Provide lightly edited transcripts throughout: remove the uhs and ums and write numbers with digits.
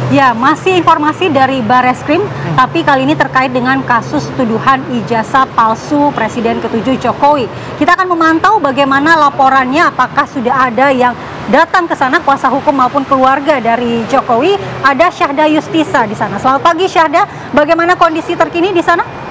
Ya, masih informasi dari Bareskrim, tapi kali ini terkait dengan kasus tuduhan ijazah palsu Presiden ke-7 Jokowi. Kita akan memantau bagaimana laporannya, apakah sudah ada yang datang ke sana, kuasa hukum maupun keluarga dari Jokowi. Ada Syahda Yustisa di sana. Selamat pagi Syahda, bagaimana kondisi terkini di sana?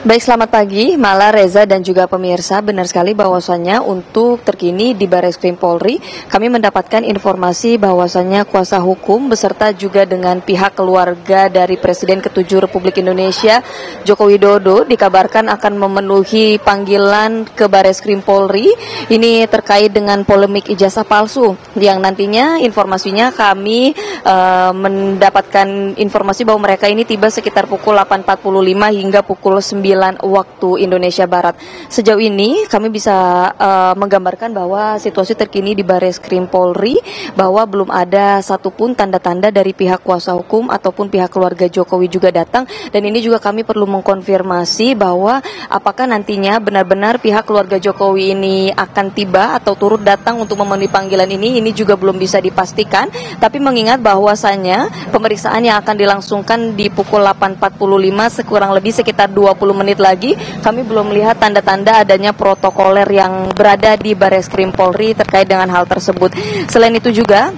Baik, selamat pagi Mala, Reza, dan juga pemirsa. Benar sekali bahwasannya untuk terkini di Bareskrim Polri, kami mendapatkan informasi bahwasannya kuasa hukum beserta juga dengan pihak keluarga dari Presiden ke-7 Republik Indonesia, Joko Widodo, dikabarkan akan memenuhi panggilan ke Bareskrim Polri. Ini terkait dengan polemik ijazah palsu, yang nantinya informasinya kami mendapatkan informasi bahwa mereka ini tiba sekitar pukul 8.45 hingga pukul 9 waktu Indonesia Barat. Sejauh ini kami bisa menggambarkan bahwa situasi terkini di Bareskrim Polri bahwa belum ada satupun tanda-tanda dari pihak kuasa hukum ataupun pihak keluarga Jokowi juga datang, dan ini juga kami perlu mengkonfirmasi bahwa apakah nantinya benar-benar pihak keluarga Jokowi ini akan tiba atau turut datang untuk memenuhi panggilan ini juga belum bisa dipastikan, tapi mengingat bahwasannya pemeriksaan yang akan dilangsungkan di pukul 8.45 sekurang lebih sekitar 20 menit lagi, kami belum melihat tanda-tanda adanya protokoler yang berada di Bareskrim Polri terkait dengan hal tersebut. Selain itu juga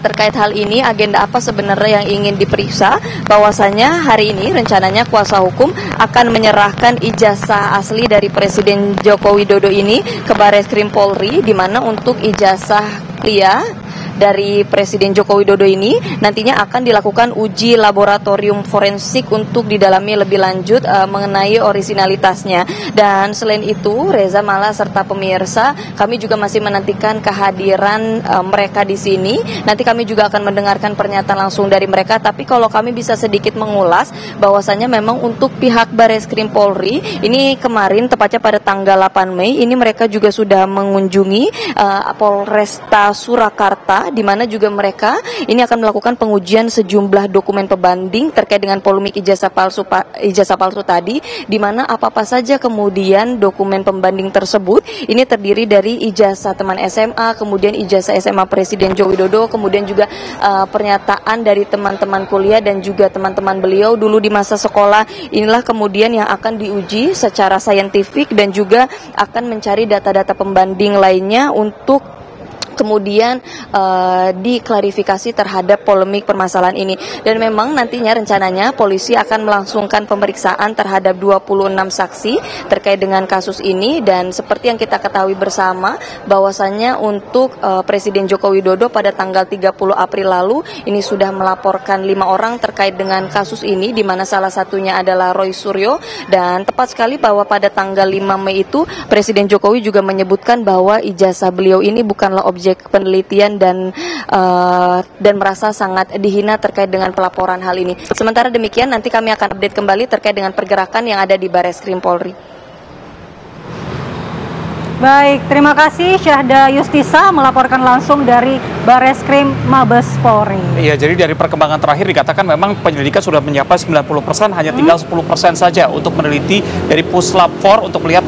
terkait hal ini, agenda apa sebenarnya yang ingin diperiksa, bahwasanya hari ini rencananya kuasa hukum akan menyerahkan ijazah asli dari Presiden Joko Widodo ini ke Bareskrim Polri, di mana untuk ijazah kuliah dari Presiden Joko Widodo ini nantinya akan dilakukan uji laboratorium forensik untuk didalami lebih lanjut mengenai orisinalitasnya. Dan selain itu, Reza, Mala, serta pemirsa, kami juga masih menantikan kehadiran mereka di sini. Nanti kami juga akan mendengarkan pernyataan langsung dari mereka. Tapi kalau kami bisa sedikit mengulas, bahwasannya memang untuk pihak Bareskrim Polri ini kemarin, tepatnya pada tanggal 8 Mei, ini mereka juga sudah mengunjungi Polresta Surakarta, di mana juga mereka ini akan melakukan pengujian sejumlah dokumen pembanding terkait dengan polemik ijazah palsu tadi, di mana apa-apa saja kemudian dokumen pembanding tersebut ini terdiri dari ijazah teman SMA, kemudian ijazah SMA Presiden Joko Widodo, kemudian juga pernyataan dari teman-teman kuliah dan juga teman-teman beliau dulu di masa sekolah. Inilah kemudian yang akan diuji secara saintifik dan juga akan mencari data-data pembanding lainnya untuk kemudian diklarifikasi terhadap polemik permasalahan ini. Dan memang nantinya rencananya polisi akan melangsungkan pemeriksaan terhadap 26 saksi terkait dengan kasus ini. Dan seperti yang kita ketahui bersama, bahwasannya untuk Presiden Joko Widodo pada tanggal 30 April lalu ini sudah melaporkan 5 orang terkait dengan kasus ini, di mana salah satunya adalah Roy Suryo. Dan tepat sekali bahwa pada tanggal 5 Mei itu Presiden Jokowi juga menyebutkan bahwa ijazah beliau ini bukanlah objek penelitian dan merasa sangat dihina terkait dengan pelaporan hal ini. Sementara demikian, nanti kami akan update kembali terkait dengan pergerakan yang ada di Bareskrim Polri. Baik, terima kasih Syahda Yustisa melaporkan langsung dari Bareskrim Mabes Polri. Iya, jadi dari perkembangan terakhir dikatakan memang penyelidikan sudah mencapai 90%, hanya tinggal 10% saja untuk meneliti dari Puslap 4 untuk melihat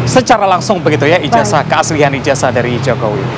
secara langsung begitu ya ijazah, keaslian ijazah dari Jokowi.